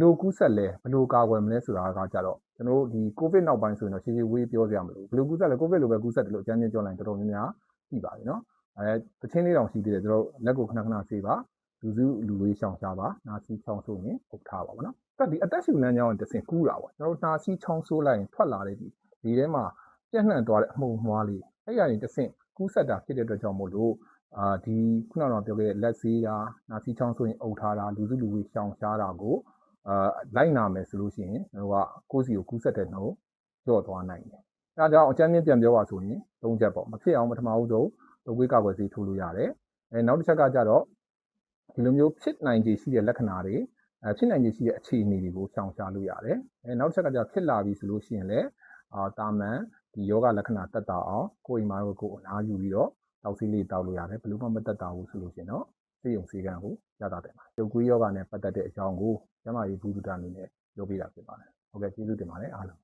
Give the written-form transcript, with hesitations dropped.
လိုကူးဆက်လဲဘယ်လိုကာကွယ်မလဲဆိုတာကကြတော့ကျွန်တော်တို့ဒီကိုဗစ်နောက်ပိုင်းဆိုရင်တော့ရှင်းရှင်းဝေးပြောပြရမလို့ဘယ်လိုကူးဆက်လဲကိုဗစ်လိုပဲကူးဆက်တယ်လို့အကြမ်းပြောလိုက်တော်တော်များများရှိပါပြီเนาะတချင်းလေးတောင်ရှိသေးတယ်ကျွန်တော်လက်ကိုခဏခဏဆေးပါလူစုလူဝေးရှောင်ရှားပါနာစီချောင်းဆိုရင်ပုတ်ထားပါဗောနော်ဒီအသက်ရှူလမ်းကြောင်းတစ်ဆင့်ကူးတာပေါ့ကျွန်တော်နာစီချောင်းဆိုးလိုက်ရင်ထွက်လာတဲ့ဒီထဲမှာပြန့်နှံ့သွားတဲ့အမှုန်မွှားလေးအဲ့ရရင်တစ်ဆင့်ကူးဆက်တာဖြစ်တဲ့အတွက်ကြောင့်မို့လို့ဒီခုနကပြောခဲ့တဲ့လက်ဆေးတာနာစီချောင်းဆိုရင်အုပ်ထားတာလူစုလူဝေးရှောင်ရှားတာကိုလိုက်နာမယ်ဆိုလို့ရှိရင်ကျွန်တော်ကကိုယ့်စီကိုကူးဆက်တဲ့နှုန်းကြော့သွားနိုင်တယ်။ဒါကြောင့်အကြမ်းပြန်ပြောပါဆိုရင်၃ချက်ပေါ့မဖြစ်အောင်ပထမဦးဆုံးတုပ်ကွေးကာကွယ်ဆေးထိုးလို့ရတယ်။နောက်တစ်ချက်ကကြတော့ဒီလိုမျိုးဖြစ်နိုင်ခြေရှိတဲ့လက္ခဏာတွေဖြစ်နိုင်ခြေရှိတဲ့အခြေအနေတွေကိုရှောင်ရှားလို့ရတယ်။နောက်တစ်ချက်ကကြဖြစ်လာပြီဆိုလို့ရှိရင်လည်းတာမန်ဒီယောဂလက္ခဏာတက်တာအောင်ကိုယ်အိမ်မှာကိုယ်အနားယူပြီးတော့တောက်ဆေးလေးတောက်လို့ရတယ်ဘယ်လိုမှမတက်တာဘူးဆိုလို့ရှိရင်တော့ဆေးရုံဆေးကန်းကိုရတာတယ်ပါ။တုပ်ကွေးယောဂနဲ့ပတ်သက်တဲ့အကြောင်းကိုကျမကြီးဘူးဒုတာအနေနဲ့ပြောပြတာဖြစ်ပါတယ်။ဟုတ်ကဲ့ကျေးဇူးတင်ပါတယ်အားလုံး